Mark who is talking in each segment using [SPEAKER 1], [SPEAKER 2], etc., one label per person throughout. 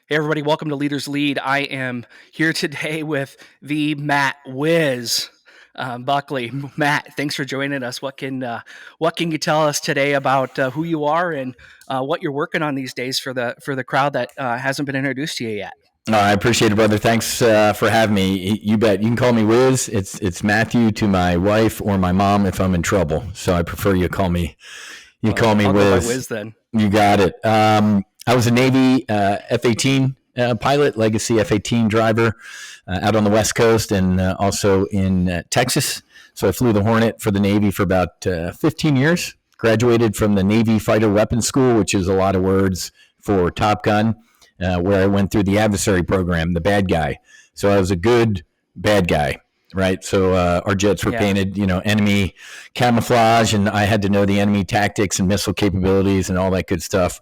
[SPEAKER 1] Hey, everybody, welcome to Leaders Lead. I am here today with the Matt Whiz Buckley. Matt, thanks for joining us. What can you tell us today about who you are and what you're working on these days for the crowd that hasn't been introduced to you yet?
[SPEAKER 2] I appreciate it, brother. Thanks for having me. You bet. You can call me Whiz. It's Matthew to my wife or my mom if I'm in trouble. So I prefer you call me. Call me
[SPEAKER 1] I'll
[SPEAKER 2] Whiz.
[SPEAKER 1] go by Whiz then.
[SPEAKER 2] You got it. I was a Navy F-18 pilot, legacy F-18 driver out on the West Coast and also in Texas. So I flew the Hornet for the Navy for about 15 years. Graduated from the Navy Fighter Weapons School, which is a lot of words for Top Gun. Where I went through the adversary program, the bad guy. So I was a good bad guy, right? So our jets were painted, enemy camouflage, and I had to know the enemy tactics and missile capabilities and all that good stuff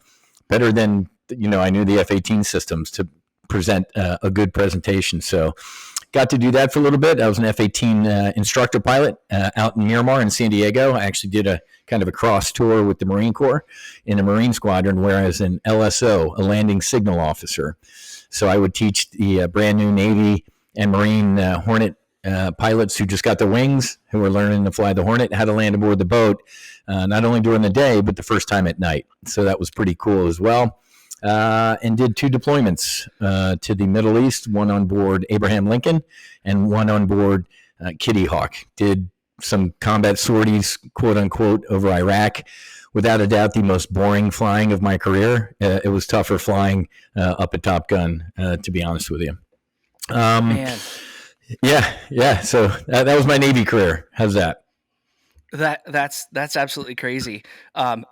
[SPEAKER 2] better than, I knew the F-18 systems to present a good presentation. So got to do that for a little bit. I was an F-18 instructor pilot out in Miramar in San Diego. I actually did a kind of a cross tour with the Marine Corps in a Marine squadron, where I was an LSO, a landing signal officer. So I would teach the brand new Navy and Marine Hornet pilots who just got their wings, who were learning to fly the Hornet, how to land aboard the boat, not only during the day, but the first time at night. So that was pretty cool as well. And did 2 deployments to the Middle East, one on board Abraham Lincoln and one on board Kitty Hawk. Did some combat sorties, quote unquote, over Iraq. Without a doubt, the most boring flying of my career. It was tougher flying up at Top Gun, to be honest with you.
[SPEAKER 1] Man.
[SPEAKER 2] Yeah. So that was my Navy career. How's that?
[SPEAKER 1] That's absolutely crazy.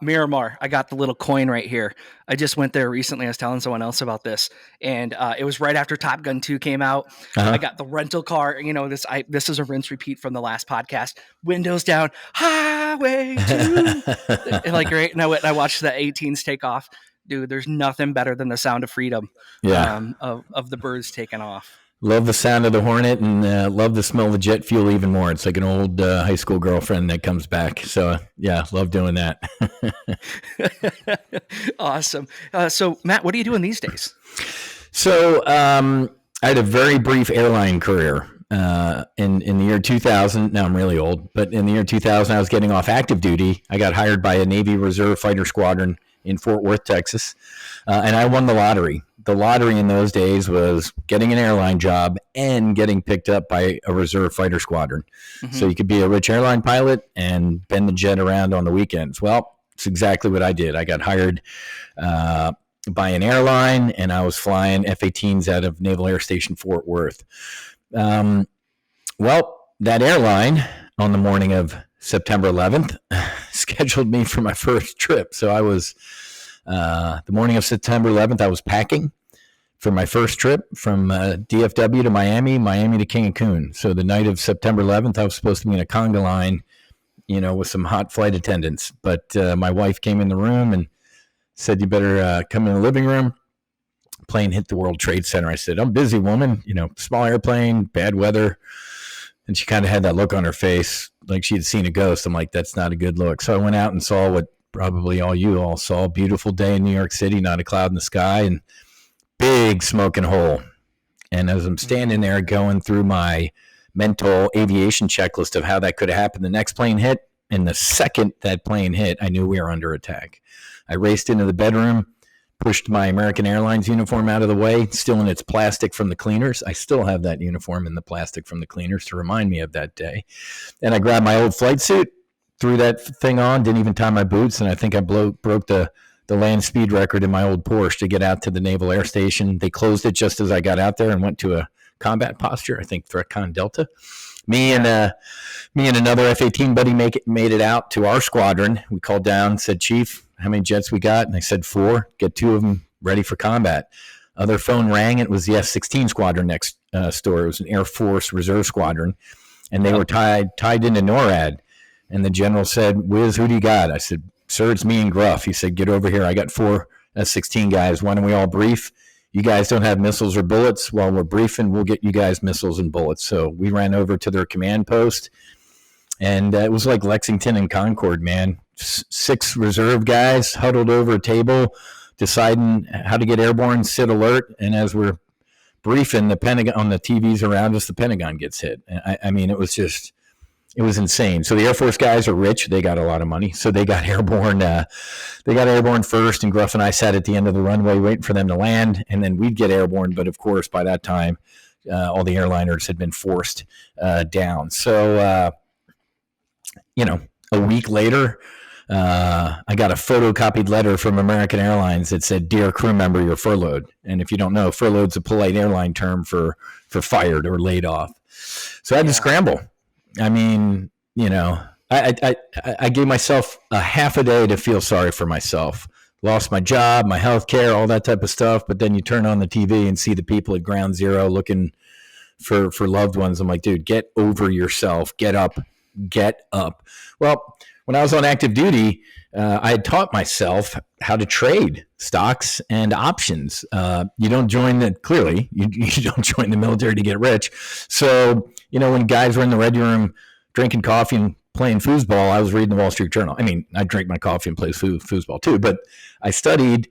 [SPEAKER 1] Miramar, I got the little coin right here. I just went there recently. I was telling someone else about this, and it was right after Top Gun 2 came out. Uh-huh. I got the rental car. This is a rinse repeat from the last podcast. Windows down, highway 2. Right. And I watched the 18s take off. Dude, there's nothing better than the sound of freedom. Of the birds taking off.
[SPEAKER 2] Love the sound of the Hornet and love the smell of the jet fuel even more. It's like an old high school girlfriend that comes back. So, love doing that.
[SPEAKER 1] Awesome. So, Matt, what are you doing these days?
[SPEAKER 2] So, I had a very brief airline career in the year 2000. Now I'm really old, but in the year 2000, I was getting off active duty. I got hired by a Navy Reserve Fighter Squadron in Fort Worth, Texas, and I won the lottery. The lottery in those days was getting an airline job and getting picked up by a reserve fighter squadron. Mm-hmm. So you could be a rich airline pilot and bend the jet around on the weekends. Well, it's exactly what I did. I got hired by an airline, and I was flying F-18s out of Naval Air Station Fort Worth. Well, that airline on the morning of September 11th scheduled me for my first trip. So I was, the morning of September 11th, I was packing for my first trip from DFW to Miami to Cancun. So the night of September 11th, I was supposed to be in a conga line, with some hot flight attendants. But my wife came in the room and said, "You better come in the living room." Plane hit the World Trade Center. I said, "I'm busy, woman. Small airplane, bad weather." And she kind of had that look on her face, like she had seen a ghost. I'm like, that's not a good look. So I went out and saw what probably you all saw. Beautiful day in New York City, not a cloud in the sky, and big smoking hole. And as I'm standing there going through my mental aviation checklist of how that could have happened, the next plane hit. And the second that plane hit, I knew we were under attack. I raced into the bedroom, pushed my American Airlines uniform out of the way, still in its plastic from the cleaners. I still have that uniform in the plastic from the cleaners to remind me of that day. And I grabbed my old flight suit, threw that thing on, didn't even tie my boots, and I think I broke the land speed record in my old Porsche to get out to the Naval Air Station. They closed it just as I got out there and went to a combat posture, I think ThreatCon Delta. Me and another F-18 buddy made it out to our squadron. We called down, said, "Chief, how many jets we got?" And they said 4, get 2 of them ready for combat. Other phone rang. It was the F-16 squadron next door. It was an Air Force Reserve squadron. And they were tied into NORAD. And the general said, "Whiz, who do you got?" I said, "Sir, it's me and Gruff." He said, "Get over here. I got 4 F-16 guys. Why don't we all brief? You guys don't have missiles or bullets. While we're briefing, we'll get you guys missiles and bullets." So we ran over to their command post. And it was like Lexington and Concord, man. 6 reserve guys huddled over a table, deciding how to get airborne, sit alert, and as we're briefing the Pentagon on the TVs around us, the Pentagon gets hit. I mean, it was insane. So the Air Force guys are rich; they got a lot of money, so they got airborne. They got airborne first, and Gruff and I sat at the end of the runway waiting for them to land, and then we'd get airborne. But of course, by that time, all the airliners had been forced down. So, a week later, I got a photocopied letter from American Airlines that said, "Dear crew member, you're furloughed." And if you don't know, furloughed's a polite airline term for fired or laid off. So I had to scramble. I mean, I gave myself a half a day to feel sorry for myself. Lost my job, my health care, all that type of stuff. But then you turn on the TV and see the people at ground zero looking for loved ones. I'm like, dude, get over yourself. Get up. Well, when I was on active duty, I had taught myself how to trade stocks and options. You don't join you don't join the military to get rich. So, when guys were in the red room drinking coffee and playing foosball, I was reading the Wall Street Journal. I mean, I drink my coffee and play foosball too, but I studied,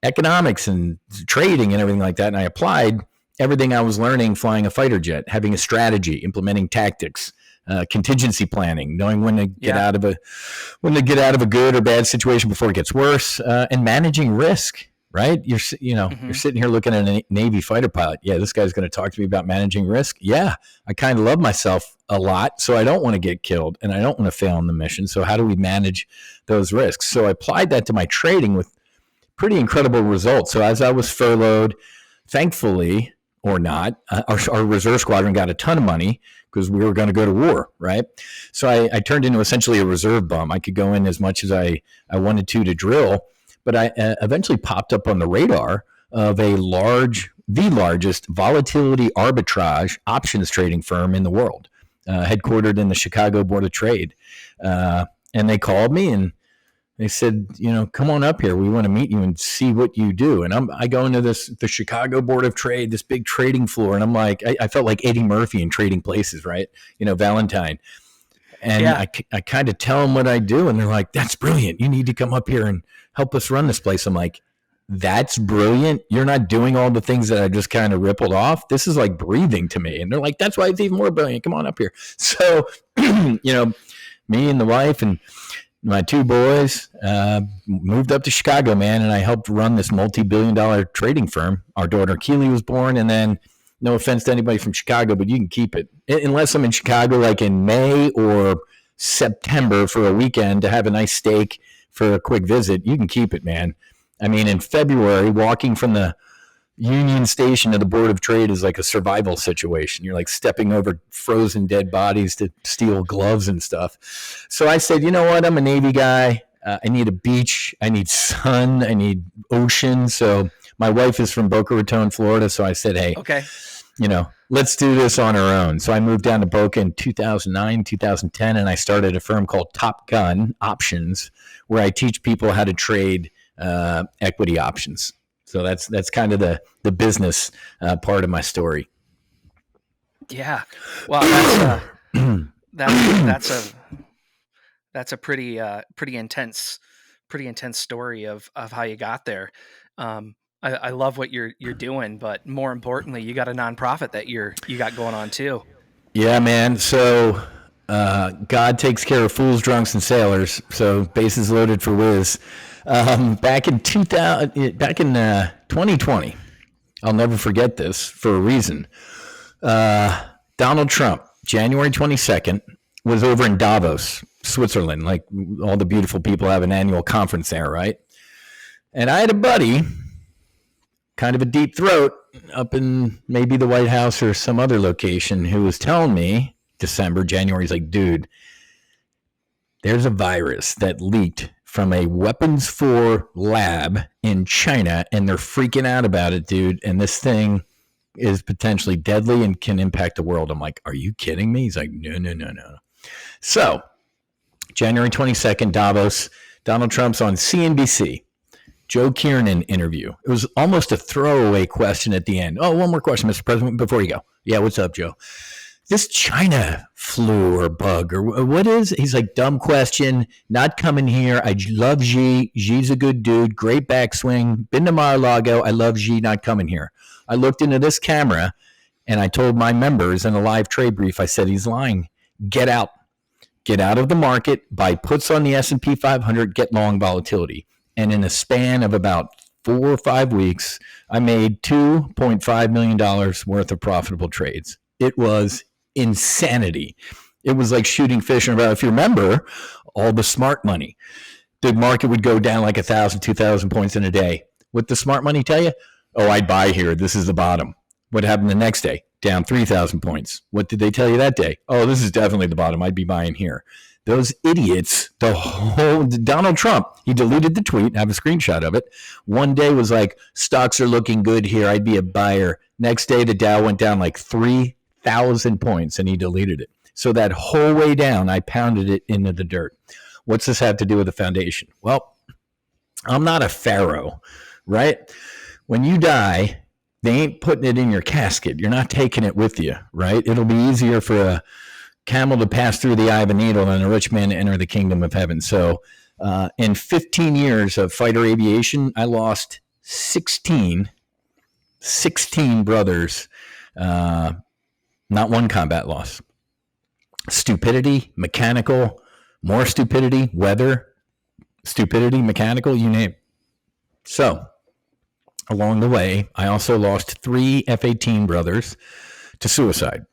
[SPEAKER 2] economics and trading and everything like that. And I applied everything I was learning flying a fighter jet, having a strategy, implementing tactics, contingency planning, knowing when to get out of a good or bad situation before it gets worse, and managing risk. Right? You're sitting here looking at a Navy fighter pilot. Yeah, this guy's going to talk to me about managing risk. Yeah, I kind of love myself a lot, so I don't want to get killed and I don't want to fail on the mission. So how do we manage those risks? So I applied that to my trading with pretty incredible results. So as I was furloughed, thankfully or not, our reserve squadron got a ton of money because we were going to go to war, right? So I turned into essentially a reserve bum. I could go in as much as I wanted to drill. But I eventually popped up on the radar of the largest volatility arbitrage options trading firm in the world, headquartered in the Chicago Board of Trade. And they called me and they said, come on up here. We want to meet you and see what you do. And I go into the Chicago Board of Trade, this big trading floor. And I'm like, I felt like Eddie Murphy in Trading Places, right? Valentine. And I kind of tell them what I do. And they're like, that's brilliant. You need to come up here and help us run this place. I'm like, that's brilliant. You're not doing all the things that I just kind of rippled off. This is like breathing to me. And they're like, that's why it's even more brilliant. Come on up here. So, me and the wife and my two boys moved up to Chicago, man. And I helped run this multi-billion-dollar trading firm. Our daughter Keely was born. And then, no offense to anybody from Chicago, but you can keep it. Unless I'm in Chicago like in May or September for a weekend to have a nice steak for a quick visit, you can keep it, man. I mean, in February, walking from the Union Station to the Board of Trade is like a survival situation. You're like stepping over frozen dead bodies to steal gloves and stuff. So I said, you know what? I'm a Navy guy. I need a beach. I need sun. I need ocean. So my wife is from Boca Raton, Florida. So I said, hey, okay, let's do this on our own. So I moved down to Boca in 2009, 2010, and I started a firm called TopGun Options, where I teach people how to trade equity options. So that's kind of the business part of my story.
[SPEAKER 1] Yeah. Well, that's a pretty intense story of how you got there. I love what you're doing, but more importantly, you got a nonprofit that you got going on too.
[SPEAKER 2] Yeah, man. So God takes care of fools, drunks, and sailors. So bases loaded for Whiz. Back in 2020, I'll never forget this for a reason. Donald Trump, January 22nd, was over in Davos, Switzerland. Like all the beautiful people have an annual conference there, right? And I had a buddy, kind of a deep throat, up in maybe the White House or some other location, who was telling me January, he's like, dude, there's a virus that leaked from a weapons for lab in China, and they're freaking out about it, dude. And this thing is potentially deadly and can impact the world. I'm like, are you kidding me? He's like, no. So January 22nd, Davos, Donald Trump's on CNBC. Joe Kiernan interview. It was almost a throwaway question at the end. Oh, one more question, Mr. President, before you go. Yeah, what's up, Joe? this China flu or bug or what is it? He's like, dumb question, not coming here. I love Xi. Xi's a good dude, great backswing, been to Mar-a-Lago. I love Xi, not coming here. I looked into this camera and I told my members in a live trade brief, I said, he's lying. Get out of the market, buy puts on the S&P 500, get long volatility. And in a span of about 4 or 5 weeks, I made $2.5 million worth of profitable trades. It was insanity. It was like shooting fish in a barrel. If you remember, all the smart money, the market would go down like 1,000, 2,000 points in a day. What the smart money tell you? Oh, I'd buy here. This is the bottom. What happened the next day? Down 3,000 points. What did they tell you that day? Oh, this is definitely the bottom. I'd be buying here. Those idiots, Donald Trump, he deleted the tweet. I have a screenshot of it. One day was like, stocks are looking good here. I'd be a buyer. Next day, the Dow went down like 3,000 points and he deleted it. So that whole way down, I pounded it into the dirt. What's this have to do with the foundation? Well, I'm not a pharaoh, right? When you die, they ain't putting it in your casket. You're not taking it with you, right? It'll be easier for a camel to pass through the eye of a needle than a rich man to enter the kingdom of heaven. So in 15 years of fighter aviation, I lost 16 brothers, not one combat loss. Stupidity, mechanical, more stupidity, weather, stupidity, mechanical, you name it. So along the way, I also lost 3 F-18 brothers to suicide.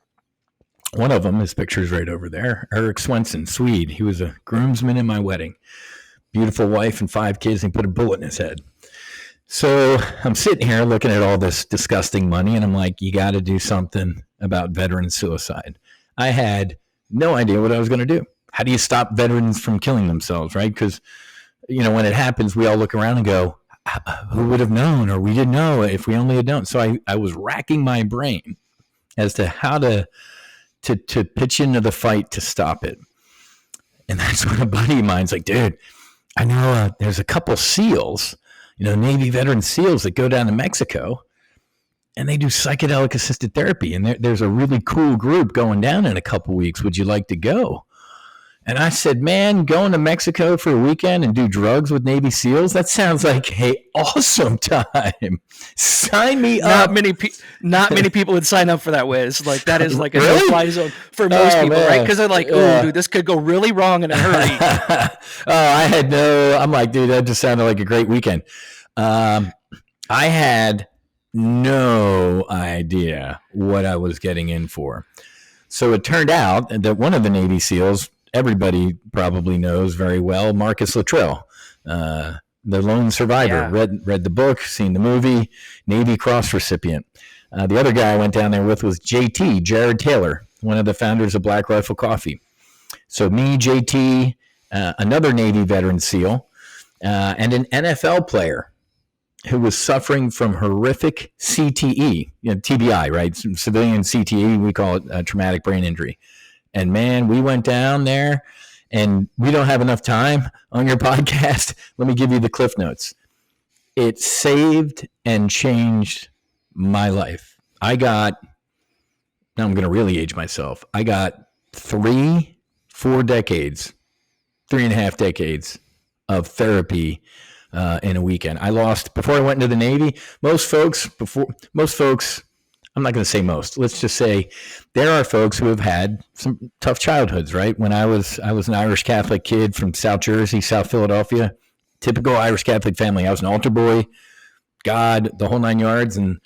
[SPEAKER 2] One of them, his picture's right over there, Eric Swenson, Swede. He was a groomsman in my wedding. Beautiful wife and 5 kids, and he put a bullet in his head. So I'm sitting here looking at all this disgusting money, and I'm like, you got to do something about veteran suicide. I had no idea what I was going to do. How do you stop veterans from killing themselves, right? Because, when it happens, we all look around and go, who would have known, or we didn't know if we only had known. So I was racking my brain as to how to pitch into the fight to stop it. And that's when a buddy of mine's like, dude, I know there's a couple SEALs, Navy veteran SEALs that go down to Mexico and they do psychedelic assisted therapy. And there's a really cool group going down in a couple weeks. Would you like to go? And I said, man, going to Mexico for a weekend and do drugs with Navy SEALs? That sounds like an awesome time. Sign me up.
[SPEAKER 1] Not many people would sign up for that, Whiz. Like, that is like a
[SPEAKER 2] really?
[SPEAKER 1] no-fly zone for most people,
[SPEAKER 2] man.
[SPEAKER 1] right? Because they're like, oh, dude, this could go really wrong in a hurry.
[SPEAKER 2] I'm like, dude, that just sounded like a great weekend. I had no idea what I was getting in for. So it turned out that one of the Navy SEALs, everybody probably knows very well, Marcus Luttrell, the lone survivor. Yeah. Read the book, seen the movie, Navy Cross recipient. The other guy I went down there with was JT, Jared Taylor, one of the founders of Black Rifle Coffee. So me, JT, another Navy veteran SEAL, and an NFL player who was suffering from horrific CTE, TBI, right? Civilian CTE, we call it traumatic brain injury. And man, we went down there, and we don't have enough time on your podcast. Let me give you the cliff notes. It saved and changed my life. Now I'm going to really age myself. I got 3.5 decades of therapy in a weekend. I lost, before I went into the Navy, most folks, I'm not going to say most. Let's just say there are folks who have had some tough childhoods, right? When I was an Irish Catholic kid from South Jersey, South Philadelphia, typical Irish Catholic family. I was an altar boy, God, the whole 9 yards. And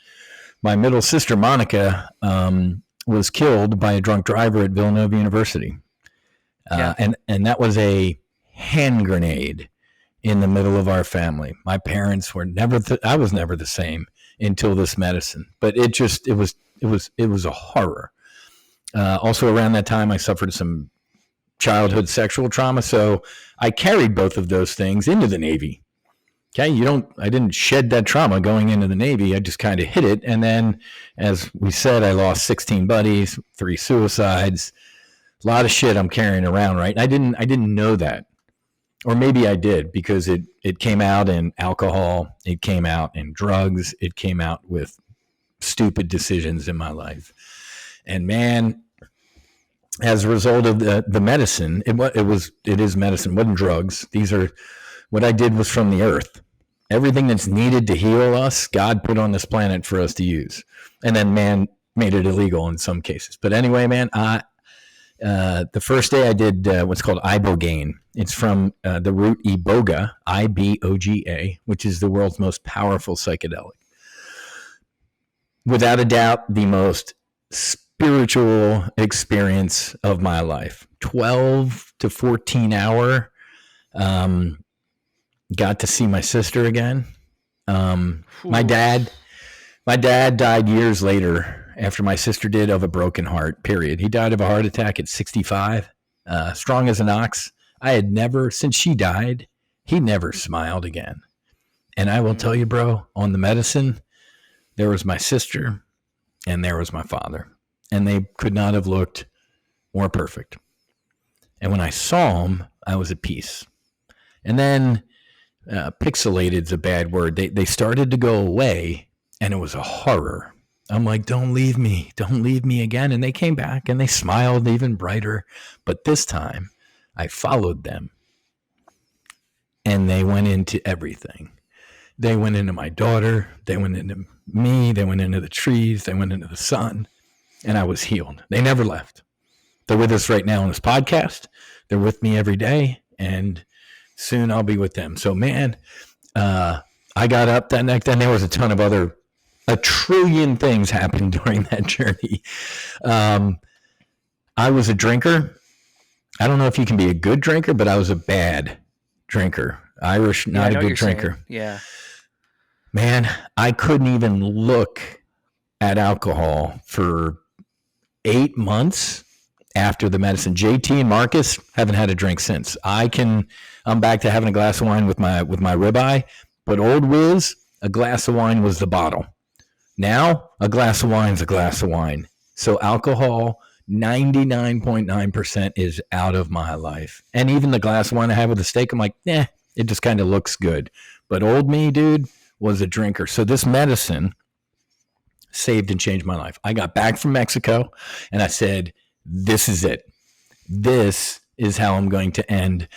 [SPEAKER 2] my middle sister, Monica, was killed by a drunk driver at Villanova University. And that was a hand grenade in the middle of our family. My parents were I was never the same until this medicine, but it was a horror. Also around that time, I suffered some childhood sexual trauma. So I carried both of those things into the Navy. Okay. I didn't shed that trauma going into the Navy. I just kind of hit it. And then, as we said, I lost 16 buddies, 3 suicides, a lot of shit I'm carrying around. Right. I didn't know that. Or maybe I did, because it came out in alcohol, it came out in drugs, it came out with stupid decisions in my life. And man, as a result of the medicine, it is medicine, wasn't drugs. What I did was from the earth. Everything that's needed to heal us, God put on this planet for us to use. And then man made it illegal in some cases. But anyway, man, the first day I did what's called ibogaine. It's from the root iboga, I-B-O-G-A, which is the world's most powerful psychedelic. Without a doubt, the most spiritual experience of my life. 12 to 14 hour. Got to see my sister again. My dad died years later after my sister did of a broken heart, period. He died of a heart attack at 65, strong as an ox. I had never, since she died, he never smiled again. And I will tell you, bro, on the medicine, there was my sister and there was my father. And they could not have looked more perfect. And when I saw them, I was at peace. And then pixelated is a bad word. They started to go away, and it was a horror. I'm like, don't leave me again. And they came back, and they smiled even brighter. But this time, I followed them, and they went into everything. They went into my daughter. They went into me. They went into the trees. They went into the sun, and I was healed. They never left. They're with us right now on this podcast. They're with me every day, and soon I'll be with them. So, man, I got up that night. Then there was a trillion things happened during that journey. I was a drinker. I don't know if you can be a good drinker, but I was a bad drinker. Irish, not a good drinker.
[SPEAKER 1] Saying. Yeah.
[SPEAKER 2] Man, I couldn't even look at alcohol for 8 months after the medicine. JT and Marcus haven't had a drink since. I'm back to having a glass of wine with my ribeye, but old Whiz, a glass of wine was the bottle. Now, a glass of wine is a glass of wine. So alcohol, 99.9% is out of my life. And even the glass of wine I have with a steak, I'm like, it just kind of looks good. But old me, dude, was a drinker. So this medicine saved and changed my life. I got back from Mexico, and I said, this is it. This is how I'm going to end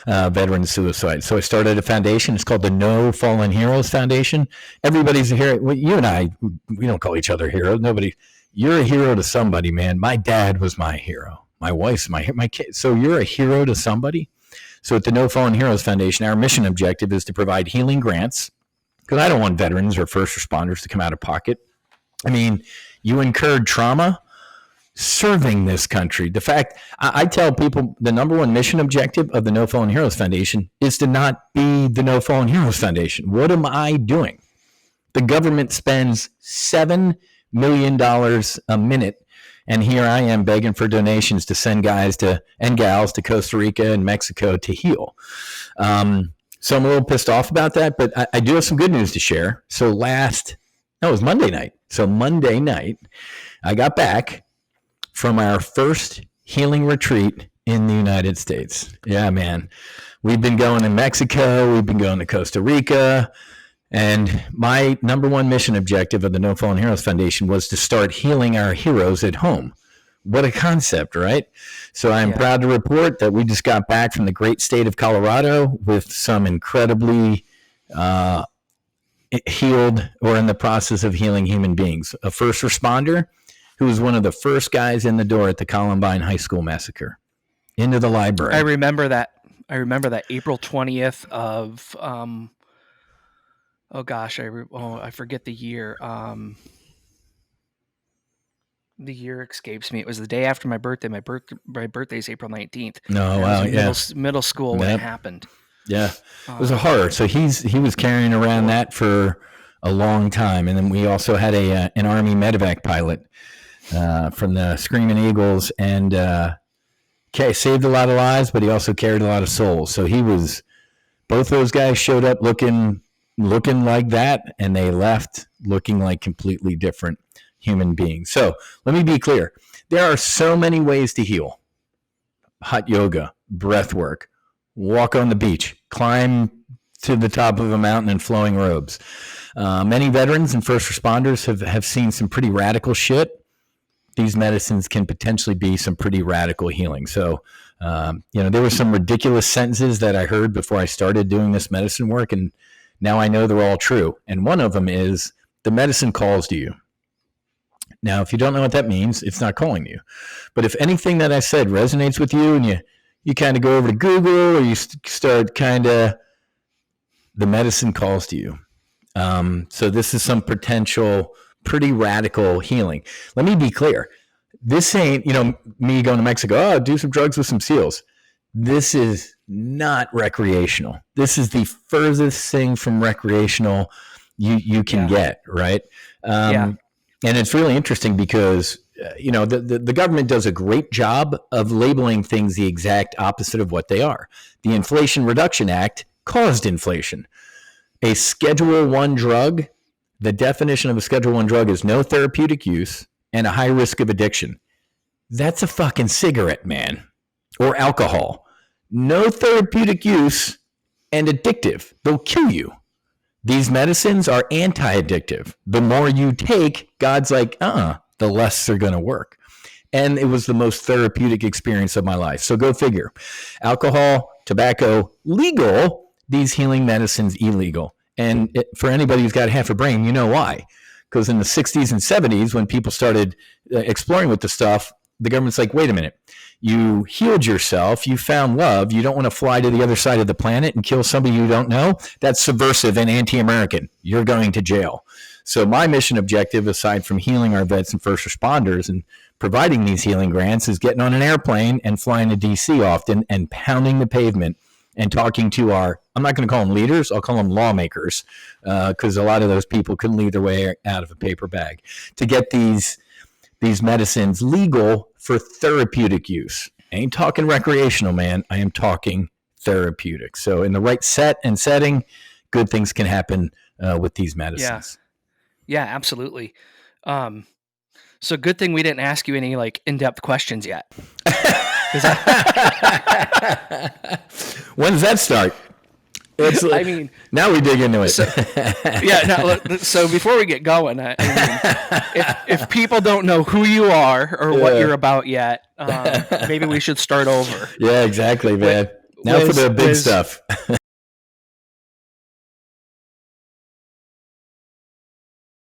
[SPEAKER 2] veteran suicide. So I started a foundation. It's called the No Fallen Heroes Foundation. Everybody's a hero. Well, you and I, we don't call each other heroes. Nobody. You're a hero to somebody, man. My dad was my hero. My wife's my kid. So you're a hero to somebody. So at the No Fallen Heroes Foundation, our mission objective is to provide healing grants, because I don't want veterans or first responders to come out of pocket. I mean, you incurred trauma serving this country. The fact, I tell people the number one mission objective of the No Fallen Heroes Foundation is to not be the No Fallen Heroes Foundation. What am I doing? The government spends $7 million a minute, and here I am begging for donations to send guys and gals to Costa Rica and Mexico to heal. So I'm a little pissed off about that, but I do have some good news to share. So it was Monday night. So Monday night, I got back from our first healing retreat in the United States. Yeah, man. We've been going to Mexico. We've been going to Costa Rica. And my number one mission objective of the No Fallen Heroes Foundation was to start healing our heroes at home. What a concept, right? So I'm proud to report that we just got back from the great state of Colorado with some incredibly healed or in the process of healing human beings. A first responder who was one of the first guys in the door at the Columbine High School massacre, into the library.
[SPEAKER 1] I remember that April 20th of, I forget the year. The year escapes me. It was the day after my birthday. My birthday is April 19th.
[SPEAKER 2] No, wow, yeah.
[SPEAKER 1] Middle school when it happened.
[SPEAKER 2] Yeah, it was a horror. So he was carrying around that for a long time. And then we also had an Army medevac pilot from the Screaming Eagles, and saved a lot of lives, but he also carried a lot of souls. So both those guys showed up looking like that, and they left looking like completely different human beings. So let me be clear. There are so many ways to heal. Hot yoga, breath work, walk on the beach, climb to the top of a mountain in flowing robes. Many veterans and first responders have seen some pretty radical shit. these medicines can potentially be some pretty radical healing. So, there were some ridiculous sentences that I heard before I started doing this medicine work, and now I know they're all true. And one of them is the medicine calls to you. Now, if you don't know what that means, it's not calling you. But if anything that I said resonates with you and you kind of go over to Google or you start the medicine calls to you. So this is some potential pretty radical healing. Let me be clear. This ain't, me going to Mexico, do some drugs with some SEALs. This is not recreational. This is the furthest thing from recreational you can get, right? And it's really interesting because, the government does a great job of labeling things the exact opposite of what they are. The Inflation Reduction Act caused inflation. A Schedule I drug, the definition of a Schedule I drug is no therapeutic use and a high risk of addiction. That's a fucking cigarette, man, or alcohol. No therapeutic use and addictive. They'll kill you. These medicines are anti-addictive. The more you take, God's like, the less they're going to work. And it was the most therapeutic experience of my life. So go figure. Alcohol, tobacco, legal. These healing medicines, illegal. And for anybody who's got half a brain, you know why. Because in the 60s and 70s, when people started exploring with the stuff, the government's like, wait a minute. You healed yourself. You found love. You don't want to fly to the other side of the planet and kill somebody you don't know. That's subversive and anti-American. You're going to jail. So my mission objective, aside from healing our vets and first responders and providing these healing grants, is getting on an airplane and flying to D.C. often and pounding the pavement and talking to I'm not going to call them leaders, I'll call them lawmakers, because a lot of those people couldn't lead their way out of a paper bag, to get these medicines legal for therapeutic use. I ain't talking recreational, man. I am talking therapeutic. So in the right set and setting, good things can happen with these medicines.
[SPEAKER 1] Yeah, absolutely. So good thing we didn't ask you any in-depth questions yet.
[SPEAKER 2] When does that start? Now we dig into it.
[SPEAKER 1] So before we get going, if people don't know who you are or what you're about yet, maybe we should start over.
[SPEAKER 2] Yeah, exactly, man. Now for the big stuff.